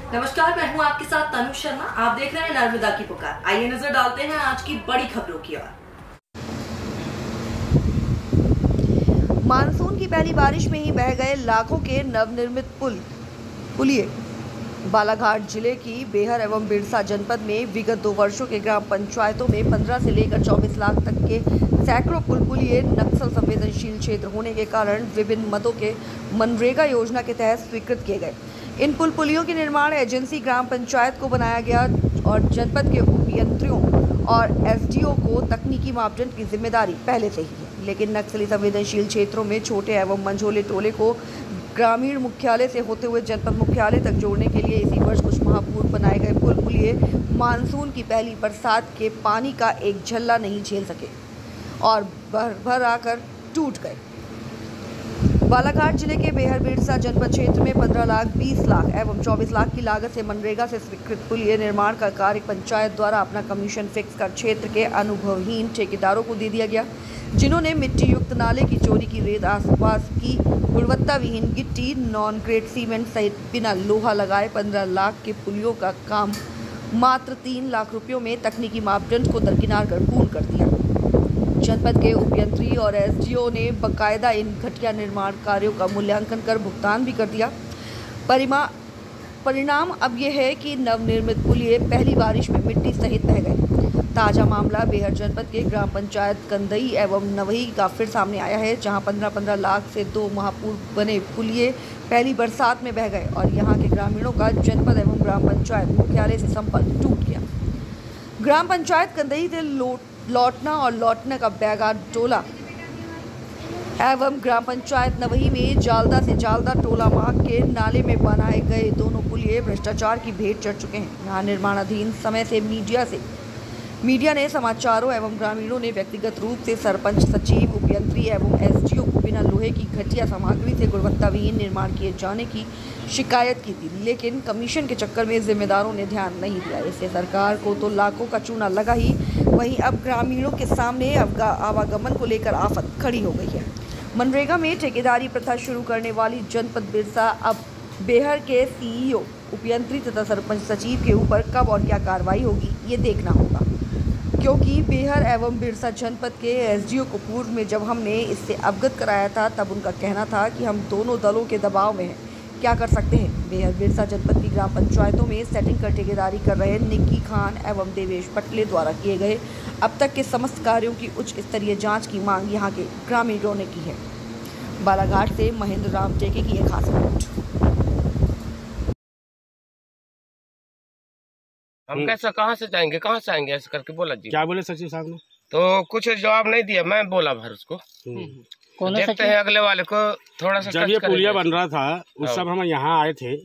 नमस्कार, मैं हूं आपके साथ तनु शर्मा। आप देख रहे हैं नर्मदा की पुकार। आइए नजर डालते हैं आज की बड़ी खबरों की ओर। मानसून की पहली बारिश में ही बह गए लाखों के नवनिर्मित पुलिये। बालाघाट जिले की बेहर एवं बिरसा जनपद में विगत 2 वर्षों के ग्राम पंचायतों में 15 से लेकर 24 लाख तक के सैकड़ों पुलिये नक्सल संवेदनशील क्षेत्र होने के कारण विभिन्न मदों के मनरेगा योजना के तहत स्वीकृत किए गए। इन पुलियों की निर्माण एजेंसी ग्राम पंचायत को बनाया गया और जनपद के अभियंत्रियों और एसडीओ को तकनीकी मापदंड की जिम्मेदारी पहले से ही है। लेकिन नक्सली संवेदनशील क्षेत्रों में छोटे एवं मंझोले टोले को ग्रामीण मुख्यालय से होते हुए जनपद मुख्यालय तक जोड़ने के लिए इसी वर्ष कुछ माह पूर्व बनाए गए पुलिये मानसून की पहली बरसात के पानी का एक झल्ला नहीं झेल सके और भर आकर टूट गए। बालाघाट जिले के बेहर बिरसा जनपद क्षेत्र में 15 लाख 20 लाख एवं 24 लाख की लागत से मनरेगा से स्वीकृत पुलिये निर्माण का कार्य पंचायत द्वारा अपना कमीशन फिक्स कर क्षेत्र के अनुभवहीन ठेकेदारों को दे दिया गया, जिन्होंने मिट्टी युक्त नाले की चोरी की रेत, आसपास की गुणवत्ता विहीन गिट्टी, नॉन ग्रेड सीमेंट सहित बिना लोहा लगाए 15 लाख के पुलियों का काम मात्र 3 लाख रुपयों में तकनीकी मापदंड को दरकिनार कर पूर्ण कर दिया। जनपद के उपयंत्री और एसडीओ ने बकायदा इन घटिया निर्माण कार्यों का मूल्यांकन कर भुगतान भी कर दिया। परिणाम अब यह है कि नवनिर्मित पुलिये पहली बारिश में मिट्टी सहित बह गए। ताजा मामला बेहर जनपद के ग्राम पंचायत कंदई एवं नवही का फिर सामने आया है, जहां 15-15 लाख से 2 माह पूर्व बने पुलिये पहली बरसात में बह गए और यहां के ग्रामीणों का जनपद एवं ग्राम पंचायत मुख्यालय से संपर्क टूट गया। ग्राम पंचायत कंदई से लौटना और लौटने का बैगा टोला एवं ग्राम पंचायत नवही में जालदा से जालदा टोला मार्ग के नाले में बनाए गए दोनों पुलिये भ्रष्टाचार की भेंट चढ़ चुके हैं। यहाँ निर्माणाधीन समय से मीडिया ने समाचारों एवं ग्रामीणों ने व्यक्तिगत रूप से सरपंच, सचिव, उपयंत्री एवं एसडीओ को बिना लोहे की घटिया सामग्री से गुणवत्ताविहीन निर्माण किए जाने की शिकायत की थी, लेकिन कमीशन के चक्कर में जिम्मेदारों ने ध्यान नहीं दिया। इससे सरकार को तो लाखों का चूना लगा ही, वहीं अब ग्रामीणों के सामने आवागमन को लेकर आफत खड़ी हो गई है। मनरेगा में ठेकेदारी प्रथा शुरू करने वाली जनपद बिरसा अब बेहर के सीईओ, उपयंत्री तथा सरपंच सचिव के ऊपर कब और क्या कार्रवाई होगी, ये देखना होगा, क्योंकि बेहर एवं बिरसा जनपद के एसडीओ को पूर्व में जब हमने इससे अवगत कराया था तब उनका कहना था कि हम दोनों दलों के दबाव में हैं, क्या कर सकते हैं। बेहर बिरसा जनपद की ग्राम पंचायतों में सेटिंग कर ठेकेदारी कर रहे निक्की खान एवं देवेश पटले द्वारा किए गए अब तक के समस्त कार्यों की उच्च स्तरीय जांच की मांग यहां के ग्रामीणों ने की है। बालाघाट से महेंद्र राम टेके की एक खास रिपोर्ट। हम कैसे कहाँ से आएंगे ऐसे करके बोला जी। क्या बोले सचिव साहब ने? तो कुछ जवाब नहीं दिया। मैं बोला भर उसको देखते हैं अगले वाले को थोड़ा सा। जब ये पुलिया बन रहा था उस सब हम यहाँ आए थे,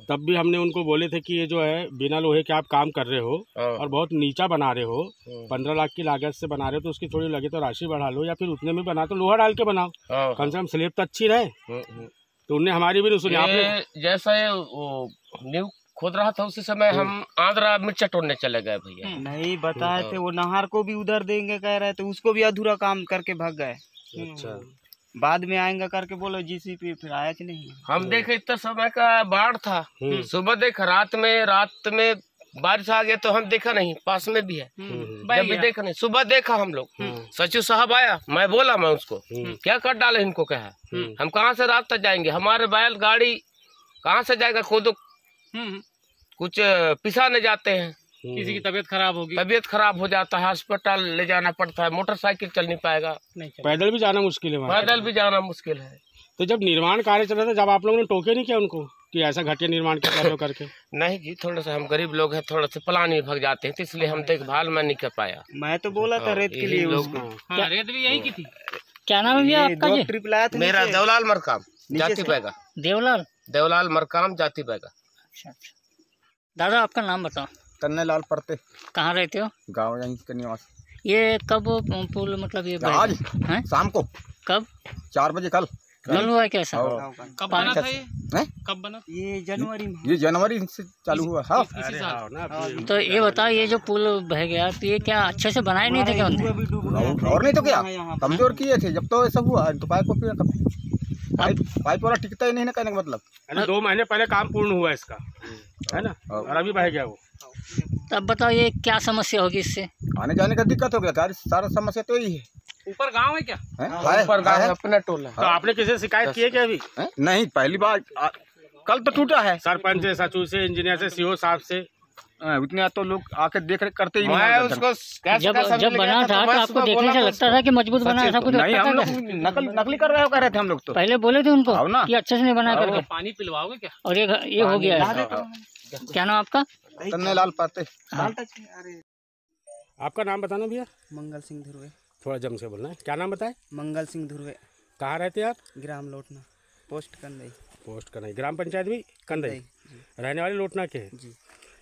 तब भी हमने उनको बोले थे कि ये जो है बिना लोहे के आप काम कर रहे हो और बहुत नीचा बना रहे हो, 15 लाख की लागत से बना रहे हो, तो उसकी थोड़ी लगे तो राशि बढ़ा लो या फिर उतने में बना तो लोहा डाल के बनाओ, कम से कम स्लेब तो अच्छी रहे। तो उन्हें हमारी भी नहीं सुनी। आपने जैसा न्यू खोद रहा था उसी समय हम आंध्रा मिर्चा तोड़ने चले गए भैया। नहीं बताए थे, वो नहर को भी उधर देंगे कह रहे थे, उसको भी अधूरा काम करके भाग गए। अच्छा, बाद में आएंगे करके बोलो जीसीपी, फिर आया कि नहीं। हम देखे इतना समय का बाढ़ था, सुबह देखा, रात में बारिश आ गया तो हम देखा नहीं, पास में भी है जब भी देखा नहीं। सुबह देखा हम लोग, सचिव साहब आया, मैं बोला मैं उसको क्या कर डाले इनको, कहा हम कहाँ से रात तक जाएंगे, हमारे बैल गाड़ी कहाँ से जाएगा, खुद कुछ पिसाने जाते हैं, किसी की तबीयत खराब हो जाता है, अस्पताल ले जाना पड़ता है, मोटरसाइकिल चल नहीं पाएगा, पैदल भी जाना मुश्किल है। तो जब निर्माण कार्य चल रहा था, जब आप लोगों ने टोके नहीं किया उनको कि ऐसा घटिया निर्माण क्या करके? नहीं जी, थोड़ा सा हम गरीब लोग हैं, थोड़ा सा प्लान में भग जाते हैं, तो इसलिए हम देखभाल में नहीं कर पाया। मैं तो बोला था रेत के लिए उसको। रेत भी यही की थी। क्या नाम है आपका? ट्रिप लाया था मेरा देवलाल मरकाम जाति बैगा। देवलाल मरकाम जाति बैगा। अच्छा, दादा आपका नाम बताओ। तन्ने लाल परते। कहाँ रहते हो? गाँव यहीं का निवास। ये कब पुल मतलब ये आज शाम को? कब? 4 बजे कल हुआ कैसा? कब बना था ये? कब बना? ये जनवरी से चालू हुआ। हाँ। तो ये बताओ, ये जो पुल बह गया तो ये क्या अच्छे से बनाए नहीं थे क्या? और नहीं तो क्या, कमजोर किए थे जब तो ऐसा हुआ, तो पाइप को पाइप वाला टिकता ही नहीं ना, कहने का मतलब। 2 महीने पहले काम पूर्ण हुआ इसका, है ना, और अभी बह गया वो। तब बताओ ये क्या समस्या होगी इससे? आने जाने का दिक्कत हो गया, सारा समस्या तो यही है। ऊपर गांव है क्या? ऊपर गांव है अपना टोला। तो आपने किसी से शिकायत की है क्या अभी? नहीं, पहली बार कल तो टूटा है। सरपंच से, सचिव से, इंजीनियर से, सीओ साहब से उतने तो लोग आके देख रेख करते ही मैं नहीं। उसको जब बना था तो आपको देखने से लगता था कि मजबूत बना, ऐसा कुछ नहीं, लगता हम था लोग क्या? नकली कर रहे हो, कह रहे थे हम लोग तो। पहले बोले थे उनको आओ ना। कि अच्छे से नहीं बना करके। पानी पिलवाओगे क्या? और ये हो गया है। क्या नाम आपका? तन्ने लाल पाते। आपका नाम बताना भैया। मंगल सिंह धुर्वे। थोड़ा जम से बोलना है। क्या नाम बताए? मंगल सिंह धुर्वे। कहाँ रहते हैं आप? ग्राम लोटना, पोस्ट कंदई। पोस्ट कन्हई, ग्राम पंचायत भी कंदई। जी रहने वाले लोटना के हैं। जी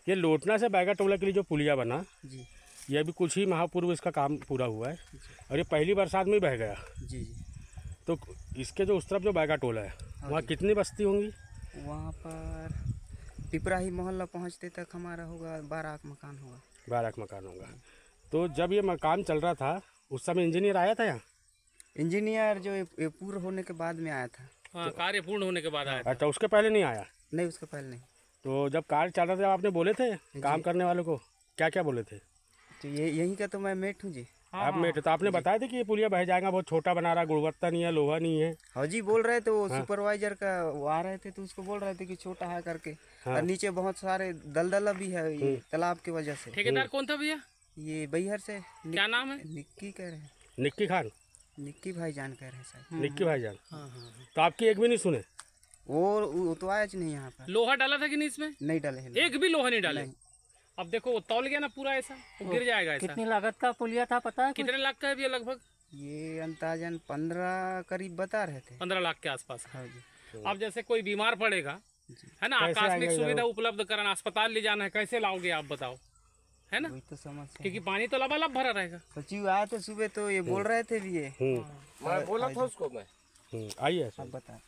ये लोटना से बैगा टोला के लिए जो पुलिया बना, जी ये अभी कुछ ही माह पूर्व इसका काम पूरा हुआ है और ये पहली बरसात में ही बह गया। जी जी। तो इसके जो उस तरफ जो बैगा टोला है वहाँ कितनी बस्ती होंगी? वहाँ पर पिपराही मोहल्ला पहुँचते तक हमारा होगा 12 मकान होगा। 12 मकान होगा। तो जब ये मकान चल रहा था उस समय इंजीनियर आया था यहाँ? इंजीनियर जो ये पूर्ण होने के बाद में आया था। हाँ, कार्य पूर्ण होने के बाद आया। अच्छा, उसके पहले नहीं आया? नहीं, उसके पहले नहीं। तो जब कार्य चल रहा था आपने बोले थे काम करने वालों को, क्या क्या बोले थे? तो यहीं का तो मैं मेट हूँ जी। आप मेट, तो आपने बताया था कि ये पुलिया बह जाएगा, बहुत छोटा बना रहा, गुणवत्ता नहीं है, लोहा नहीं है। हाँ जी, बोल रहे थे वो सुपरवाइजर का, वो आ रहे थे तो उसको बोल रहे थे कि छोटा है करके। और नीचे बहुत सारे दलदला भी है ये तालाब की वजह से। ठेकेदार कौन था भैया? ये बैहर से। क्या नाम है? निक्की कह रहे हैं। निक्की खान? निक्की भाईजान कह रहे हैं शायद। निक्की भाईजान। तो आपकी एक भी नहीं सुने? वो तो आया नहीं यहाँ पर। लोहा डाला था कि नहीं इसमें? नहीं डाले हैं। एक भी लोहा नहीं डाले। अब देखो वो तौल गया ना पूरा, ऐसा वो गिर जाएगा ऐसा। कितनी लागत का पुलिया था पता है? कितने लाख का है भैया लगभग? ये अंदाजन 15 करीब बता रहे थे। 15 लाख के आसपास। हाँ जी। अब जैसे कोई बीमार पड़ेगा, है ना, आकस्मिक सुविधा उपलब्ध कराना, अस्पताल ले जाना है, कैसे लाओगे आप बताओ, है ना? वही तो समस्या। क्योंकि पानी तो लबालब भरा रहेगा। सचिव आए थे सुबह तो ये बोल रहे थे भी ये। मैं बोला था उसको, मैं आइए अब बता।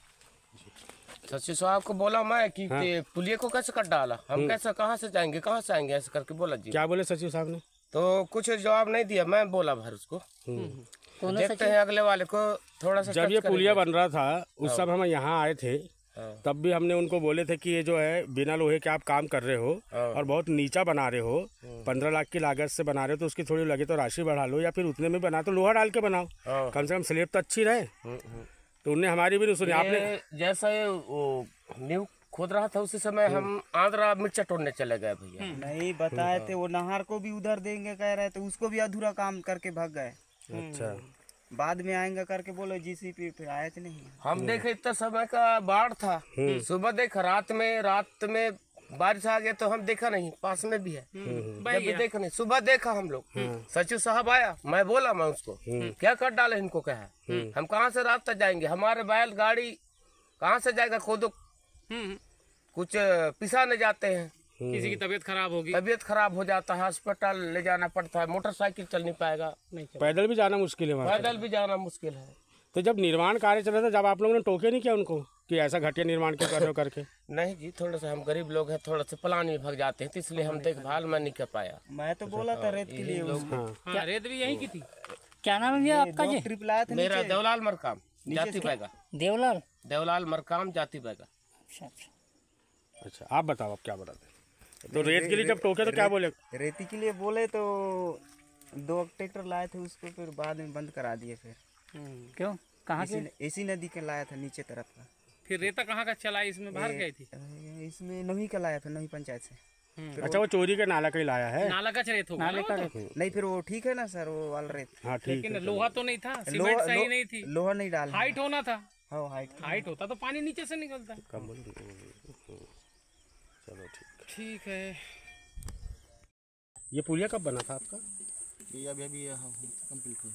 सचिव साहब को बोला मैं कि पुलिया को कैसे कट डाला, हम कैसे, कहाँ से जाएंगे, कहाँ से आएंगे, ऐसे करके बोला जी। क्या बोले सचिव साहब ने? तो कुछ जवाब नहीं दिया। मैं बोला भर उसको, देखते हैं अगले वाले को थोड़ा सा। जब ये पुलिया बन रहा था उस समय हम यहाँ आए थे, तब भी हमने उनको बोले थे कि ये जो है बिना लोहे के आप काम कर रहे हो और बहुत नीचा बना रहे हो, 15 लाख की लागत से बना रहे हो, तो उसकी थोड़ी लगे तो राशि बढ़ा लो, या फिर उतने में बना तो लोहा डाल के बनाओ, कम से कम स्लेब तो अच्छी रहे। तो उनने हमारी भी नहीं सुनी। आपने जैसा ये वो नींव खोद रहा था उसी समय हम आंध्रा मिर्चा तोड़ने चले गए भैया। नहीं बताए थे, वो नहर को भी उधर देंगे कह रहे थे, उसको भी अधूरा काम करके भाग गए। अच्छा, बाद में आएंगे करके बोलो जीसीपी, फिर आए थे नहीं। हम देखे इतना समय का बाढ़ था, सुबह देखा, रात में बारिश आ गया तो हम देखा नहीं, पास में भी है, जब भी देखा नहीं, सुबह देखा हम लोग। सचिव साहब आया, मैं बोला मैं उसको क्या कर डाले इनको, कहा हम कहाँ से रास्ता जाएंगे, हमारे बैल गाड़ी कहाँ से जाएगा, खोदो कुछ पिसाने जाते हैं, किसी की तबीयत खराब हो जाता है, अस्पताल ले जाना पड़ता है, मोटरसाइकिल चल नहीं पाएगा, पैदल भी जाना मुश्किल है, पैदल भी जाना मुश्किल है। तो जब निर्माण कार्य चल रहा था, जब आप लोगों ने टोके नहीं किया उनको कि ऐसा घटिया निर्माण क्यों कर रहे हो करके? नहीं जी, थोड़ा सा हम गरीब लोग हैं, थोड़ा सा प्लान में भाग जाते हैं, तो इसलिए हम देखभाल में नहीं कर पाया। मैं तो बोला था रेत के लिए उसको। हाँ, रेत भी यहीं की थी। क्या नाम है भैया आपका जी? ट्रिप लाया था मेरा देवलाल मरकाम जाति बैगा। देवलाल मरकाम जाति बैगा। अच्छा, आप बताओ, आप क्या बताते? तो रेत के लिए जब टोके तो क्या बोले? रेती के लिए बोले तो 2 ट्रैक्टर लाए थे उसको, फिर बाद में बंद करा दिए। फिर क्यों, कहाँ के? इसी नदी का लाया था, नीचे तरफ का। फिर रेता कहाँ का चला, इसमें बाहर गई थी? इसमें नवी का लाया था, नवी पंचायत से। अच्छा, वो चोरी के नाला का ही लाया है? नाला का रेत होगा, नाले का रेत नहीं, फिर वो ठीक है ना सर, वो वाला रेत। हाँ ठीक है। लोहा तो नहीं था, सीमेंट सही नहीं थी, लोहा नहीं डाला, हाइट होना था। हाँ, हाइट होता तो पानी नीचे से निकलता। चलो ठीक है। ये पुलिया कब बना था आपका? ये अभी कंप्लीट हुआ।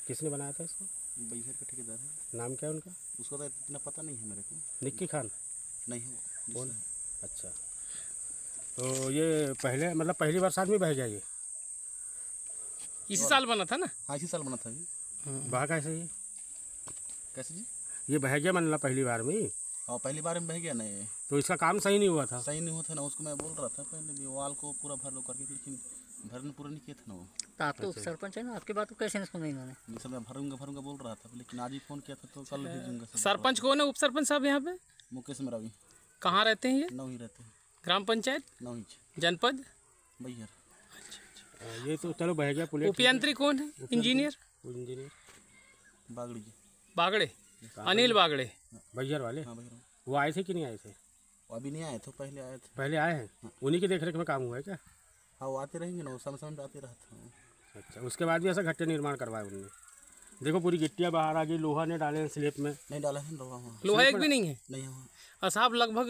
किसने बनाया था इसको? बैहर का ठेकेदार है। नाम क्या है उनका? उसका तो इतना पता नहीं है मेरे को। निक्की खान? नहीं हो। कौन? अच्छा, तो ये पहले मतलब पहली बरसात में बह गया ये? इसी साल बना था ना? हाँ, इसी साल बना था ये। बहा कैसे ये? कैसे जी? ये बह गया मतलब पहली बार में? हाँ, पहली बार में बह गया ना ये। तो इसका काम सही नहीं हुआ था? सही नहीं हुआ था ना, उसको मैं बोल रहा था पहले भी वाल को पूरा भर लो करके, लेकिन भरने पूरा नहीं किया था ना वो। तो आप तो उप सरपंच है ना, आपकी बात को कैसे नहीं सुना इन्होंने? ये सब मैं भरूंगा बोल रहा था, लेकिन आज ही फोन किया था तो कल भेजूंगा। सरपंच कौन है, उप सरपंच साहब यहाँ पे? मुकेश मरावी। कहाँ रहते हैं ये? नौही रहते हैं। ग्राम पंचायत नौही जनपद बैहर। ये तो चलो बह गया पुलिस। उपयंत्री कौन है? इंजीनियर बागड़ी जी। बागड़े, अनिल बागड़े बैहर वाले। हाँ बैहर। वो आए थे कि नहीं आए थे? वो अभी नहीं आए थे, पहले आए थे। पहले आए हैं, उन्हीं की देखरेख में काम हुआ है क्या? हाँ वो आते रहेंगे ना, समय समय आते रहते हैं। अच्छा, उसके बाद भी ऐसा घट्टे निर्माण करवाया उन्होंने? देखो पूरी गिट्टियाँ बाहर आ गई, लोहा ने डाले हैं स्लेब में। नहीं डाला है लोहा। लोहा एक भी नहीं है? नहीं हुआ। और साहब लगभग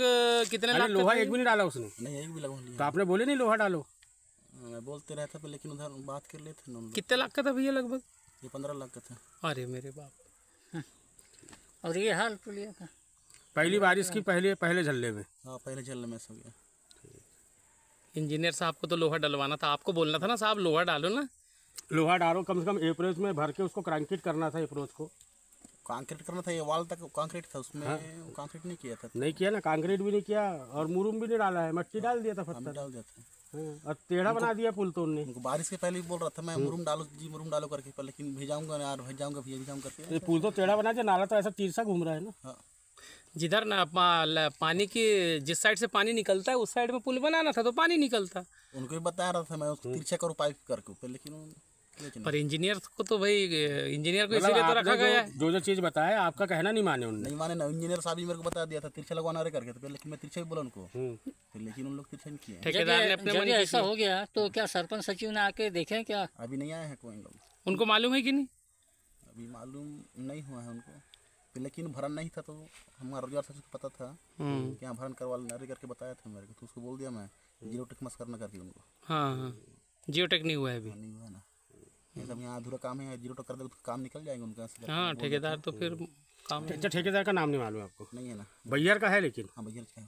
कितने लाख? लोहा एक भी नहीं डाला उसने? नहीं एक भी लगवा लिया। तो आपने बोले नहीं लोहा डालो? मैं बोलते रहता था, लेकिन उधर बात कर लेते ना। कितने लाख का था भैया लगभग? ये 15 लाख का था। अरे मेरे बाप। और ये हाल पुलिया का पहली बारिश की पहले झल्ले में। हाँ पहले झल्ले में सो गया। इंजीनियर साहब को तो लोहा डलवाना था, आपको बोलना था ना साहब लोहा डालो ना। लोहा डालो, कम से कम एप्रोच में भर के उसको कंक्रीट करना था। एप्रोच को कंक्रीट करना था, ये वॉल तक कंक्रीट था उसमें। हाँ? कंक्रीट नहीं किया था। नहीं किया ना, कंक्रीट भी नहीं किया और मुरुम भी नहीं डाला है, मट्टी डाल दिया था, पत्थर डाल दिया था। और टेढ़ा बना दिया पुल तो उनने। बारिश के पहले भी बोल रहा था मैं मुरुम डालो जी, मुरुम डालो करके, पर लेकिन भेजाऊंगा यार, भेजाऊंगा करके। पुल तो टेढ़ा बना दिया, नाला तो ऐसा तिरछा घूम रहा है ना। हाँ। जिधर ना पानी की जिस साइड से पानी निकलता है उस साइड में पुल बनाना था तो पानी निकलता। उनको भी बता रहा था मैं उसको तिरछा करूँ पाइप करके, लेकिन पर इंजीनियर को तो भाई इंजीनियर को इसीलिए तो रखा गया है। जो चीज बताया आपका कहना नहीं माने उन्होंने। नहीं माने ना, इंजीनियर साहब भी मेरे को बता दिया था तिरछा लगवाना रे करके, तो लेकिन मैं तिरछा ही बोला उनको, लेकिन उन लोग तिरछा नहीं किए। ठेकेदार ने अपने मन ऐसा हो गया तो क्या सरपंच सचिव ने आके देखे क्या? अभी नहीं आए हैं कोई लोग। उनको मालूम है कि नहीं? अभी मालूम नहीं हुआ है उनको, लेकिन भरन नहीं था तो हमारा रोजगार सचिव को पता था कि यहाँ भरन करवा लेना करके बताया था मेरे को, तो उसको बोल दिया मैं जीरो टेक मस करना करके उनको। हाँ जियो टेक नहीं हुआ है अभी? नहीं हुआ ना, ये सब यहाँ अधूरा काम है, जीरो टेक कर दे तो काम निकल जाएगा उनका। हाँ ठेकेदार तो फिर काम। अच्छा, ठेकेदार का नाम नहीं मालूम आपको? नहीं है ना। बैहर का है लेकिन। हाँ बैहर का है।